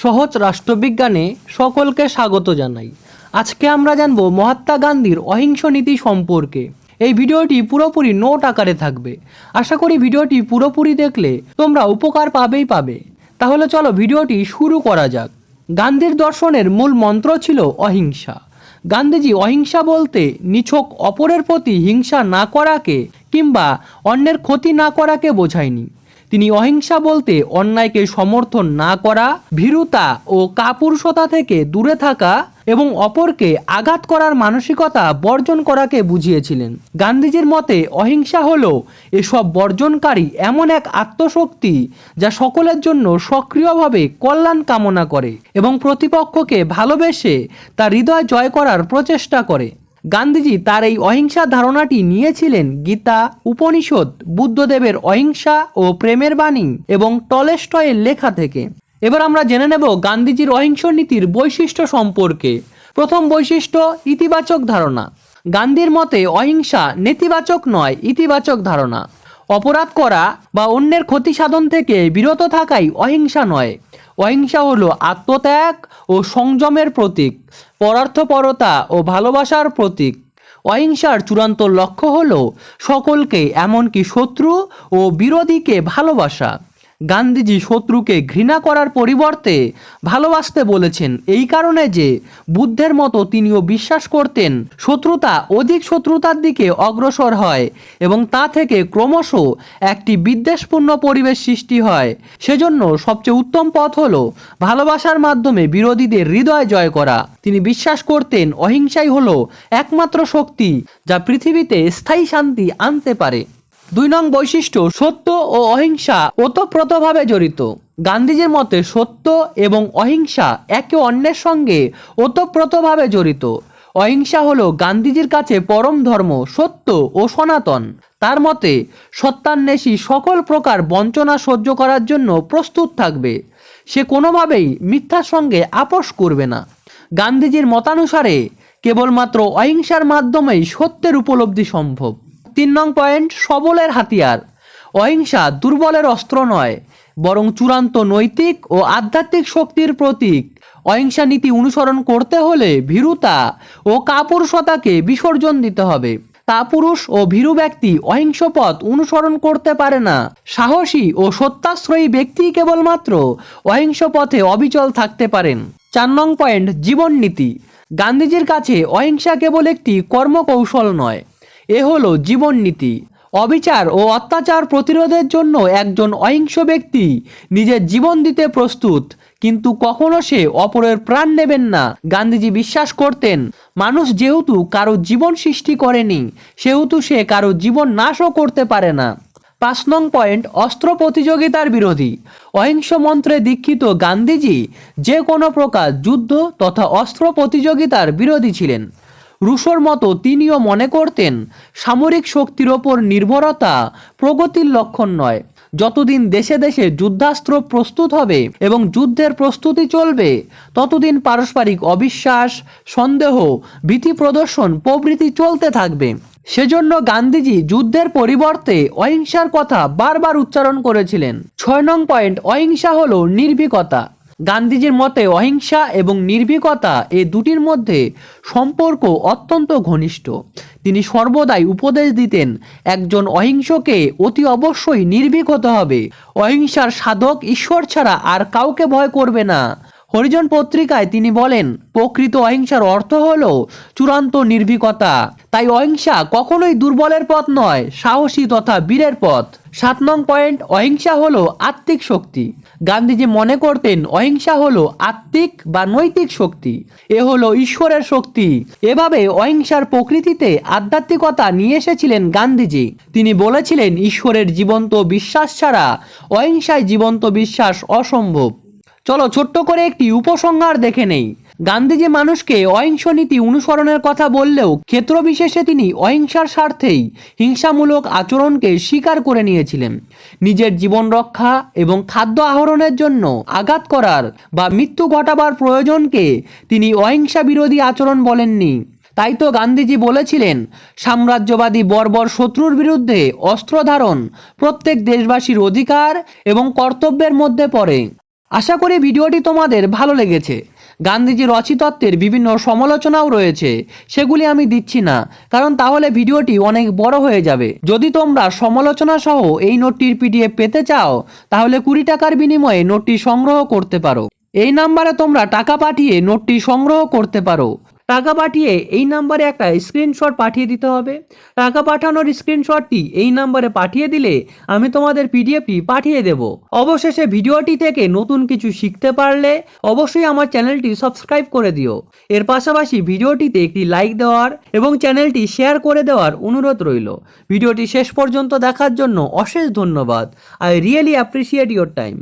সহজ রাষ্ট্রবিজ্ঞানে সকলকে স্বাগত জানাই। আজকে আমরা জানব মহাত্মা গান্ধীর অহিংস নীতি সম্পর্কে। এই ভিডিওটি পুরোপুরি নোট আকারে থাকবে। আশা করি ভিডিওটি পুরোপুরি দেখলে তোমরা উপকার পাবে। তাহলে চলো ভিডিওটি শুরু করা যাক। গান্ধীর দর্শনের মূল মন্ত্র ছিল অহিংসা। গান্ধীজি অহিংসা বলতে নিছক অপরের প্রতি হিংসা না করাকে কিংবা অন্যের ক্ষতি না করাকে বোঝায়নি। তিনি অহিংসা বলতে অন্যায়কে সমর্থন না করা, ভীরুতা ও কাপুরুষতা থেকে দূরে থাকা এবং অপরকে আঘাত করার মানসিকতা বর্জন করাকে বুঝিয়েছিলেন। গান্ধীজির মতে অহিংসা হলো এসব বর্জনকারী এমন এক আত্মশক্তি যা সকলের জন্য সক্রিয়ভাবে কল্যাণ কামনা করে এবং প্রতিপক্ষকে ভালোবেসে তার হৃদয় জয় করার প্রচেষ্টা করে। গান্ধীজি তার এই অহিংসা ধারণাটি নিয়েছিলেন গীতা, উপনিষদ, বুদ্ধদেবের অহিংসা ও প্রেমের বাণী এবং টলস্টয়ের লেখা থেকে। এবার আমরা জেনে নেব গান্ধীজির অহিংস নীতির বৈশিষ্ট্য সম্পর্কে। প্রথম বৈশিষ্ট্য, ইতিবাচক ধারণা। গান্ধীর মতে অহিংসা নেতিবাচক নয়, ইতিবাচক ধারণা। অপরাধ করা বা অন্যের ক্ষতি সাধন থেকে বিরত থাকাই অহিংসা নয়। অহিংসা হলো আত্মত্যাগ ও সংযমের প্রতীক, পরার্থপরতা ও ভালোবাসার প্রতীক। অহিংসার চূড়ান্ত লক্ষ্য হলো সকলকে, এমনকি শত্রু ও বিরোধীকে ভালোবাসা। গান্ধীজি শত্রুকে ঘৃণা করার পরিবর্তে ভালোবাসতে বলেছেন, এই কারণে যে বুদ্ধের মতো তিনিও বিশ্বাস করতেন শত্রুতা অধিক শত্রুতার দিকে অগ্রসর হয় এবং তা থেকে ক্রমশ একটি বিদ্বেষপূর্ণ পরিবেশ সৃষ্টি হয়। সেজন্য সবচেয়ে উত্তম পথ হলো ভালোবাসার মাধ্যমে বিরোধীদের হৃদয় জয় করা। তিনি বিশ্বাস করতেন অহিংসাই হলো একমাত্র শক্তি যা পৃথিবীতে স্থায়ী শান্তি আনতে পারে। 2 নং বৈশিষ্ট্য, সত্য ও অহিংসা ওতপ্রোতভাবে জড়িত। গান্ধীজির মতে সত্য এবং অহিংসা একে অন্যের সঙ্গে ওতপ্রোতভাবে জড়িত। অহিংসা হলো গান্ধীজির কাছে পরম ধর্ম, সত্য ও সনাতন। তার মতে সত্যান্বেষী সকল প্রকার বঞ্চনা সহ্য করার জন্য প্রস্তুত থাকবে। সে কোনোভাবেই মিথ্যার সঙ্গে আপোষ করবে না। গান্ধীজির মতানুসারে কেবলমাত্র অহিংসার মাধ্যমেই সত্যের উপলব্ধি সম্ভব। 3 নং পয়েন্ট, সবলের হাতিয়ার। অহিংসা দুর্বলের অস্ত্র নয়, বরং চূড়ান্ত নৈতিক ও আধ্যাত্মিক শক্তির প্রতীক। অহিংসা নীতি অনুসরণ করতে হলে ভীরুতা ও কাপুরুষতাকে বিসর্জন দিতে হবে। কাপুরুষ ও ভীরু ব্যক্তি অহিংস পথ অনুসরণ করতে পারে না। সাহসী ও সত্যাশ্রয়ী ব্যক্তি কেবলমাত্র অহিংস পথে অবিচল থাকতে পারেন। 4 নং পয়েন্ট, জীবন নীতি। গান্ধীজির কাছে অহিংসা কেবল একটি কর্মকৌশল নয়, এ হলো জীবন নীতি। অবিচার ও অত্যাচার প্রতিরোধের জন্য একজন অহিংস ব্যক্তি নিজের জীবন দিতে প্রস্তুত, কিন্তু কখনো সে অপরের প্রাণ নেবেন না। গান্ধীজি বিশ্বাস করতেন মানুষ যেহেতু কারো জীবন সৃষ্টি করেনি, সেহেতু সে কারো জীবন নাশও করতে পারে না। 5 নং পয়েন্ট, অস্ত্র প্রতিযোগিতার বিরোধী। অহিংস মন্ত্রে দীক্ষিত গান্ধীজি যে কোনো প্রকার যুদ্ধ তথা অস্ত্র প্রতিযোগিতার বিরোধী ছিলেন। রুশোর মতো তিনিও মনে করতেন সামরিক শক্তির ওপর নির্ভরতা প্রগতির লক্ষণ নয়। যতদিন দেশে দেশে যুদ্ধাস্ত্র প্রস্তুত হবে এবং যুদ্ধের প্রস্তুতি চলবে, ততদিন পারস্পরিক অবিশ্বাস, সন্দেহ, ভীতি প্রদর্শন প্রভৃতি চলতে থাকবে। সেজন্য গান্ধীজি যুদ্ধের পরিবর্তে অহিংসার কথা বারবার উচ্চারণ করেছিলেন। 6 নং পয়েন্ট, অহিংসা হলো নির্ভীকতা। গান্ধীজির মতে অহিংসা এবং নির্ভীকতা এই দুটির মধ্যে সম্পর্ক অত্যন্ত ঘনিষ্ঠ। তিনি সর্বদাই উপদেশ দিতেন একজন অহিংসকে অতি অবশ্যই নির্ভীক হতে হবে। অহিংসার সাধক ঈশ্বর ছাড়া আর কাউকে ভয় করবে না। হরিজন পত্রিকায় তিনি বলেন, প্রকৃত অহিংসার অর্থ হলো চূড়ান্ত নির্ভীকতা। তাই অহিংসা কখনোই দুর্বলের পথ নয়, সাহসী তথা বীরের পথ। 7 নং পয়েন্ট, অহিংসা হলো আত্মিক শক্তি। গান্ধীজি মনে করতেন অহিংসা হলো আত্মিক বা নৈতিক শক্তি, এ হলো ঈশ্বরের শক্তি। এভাবে অহিংসার প্রকৃতিতে আধ্যাত্মিকতা নিয়ে এসেছিলেন গান্ধীজি। তিনি বলেছিলেন ঈশ্বরের জীবন্ত বিশ্বাস ছাড়া অহিংসায় জীবন্ত বিশ্বাস অসম্ভব। চলো ছোট্ট করে একটি উপসংহার দেখে নেই। গান্ধীজি মানুষকে অহিংস নীতি অনুসরণের কথা বললেও ক্ষেত্র বিশেষে তিনি অহিংসার স্বার্থেই হিংসামূলক আচরণকে স্বীকার করে নিয়েছিলেন। নিজের জীবন রক্ষা এবং খাদ্য আহরণের জন্য আঘাত করার বা মৃত্যু ঘটাবার প্রয়োজনকে তিনি অহিংসা বিরোধী আচরণ বলেননি। তাই তো গান্ধীজি বলেছিলেন, সাম্রাজ্যবাদী বর্বর শত্রুর বিরুদ্ধে অস্ত্র ধারণ প্রত্যেক দেশবাসীর অধিকার এবং কর্তব্যের মধ্যে পড়ে। আশা করি ভিডিওটি তোমাদের ভালো লেগেছে। গান্ধীজির রচিতত্ত্বের বিভিন্ন সমালোচনাও রয়েছে, সেগুলি আমি দিচ্ছি না, কারণ তাহলে ভিডিওটি অনেক বড় হয়ে যাবে। যদি তোমরা সমালোচনা সহ এই নোটটির পিডিএফ পেতে চাও, তাহলে 20 টাকার বিনিময়ে নোটটি সংগ্রহ করতে পারো। এই নাম্বারে তোমরা টাকা পাঠিয়ে নোটটি সংগ্রহ করতে পারো। টাকা পাঠিয়ে এই নাম্বারে একটা স্ক্রিনশট পাঠিয়ে দিতে হবে। টাকা পাঠানোর স্ক্রিনশটটি এই নাম্বারে পাঠিয়ে দিলে আমি তোমাদের পিডিএফটি পাঠিয়ে দেব। অবশেষে ভিডিওটি থেকে নতুন কিছু শিখতে পারলে অবশ্যই আমার চ্যানেলটি সাবস্ক্রাইব করে দিও। এর পাশাপাশি ভিডিওটিতে একটি লাইক দেওয়ার এবং চ্যানেলটি শেয়ার করে দেওয়ার অনুরোধ রইল। ভিডিওটি শেষ পর্যন্ত দেখার জন্য অশেষ ধন্যবাদ। I really appreciate your time.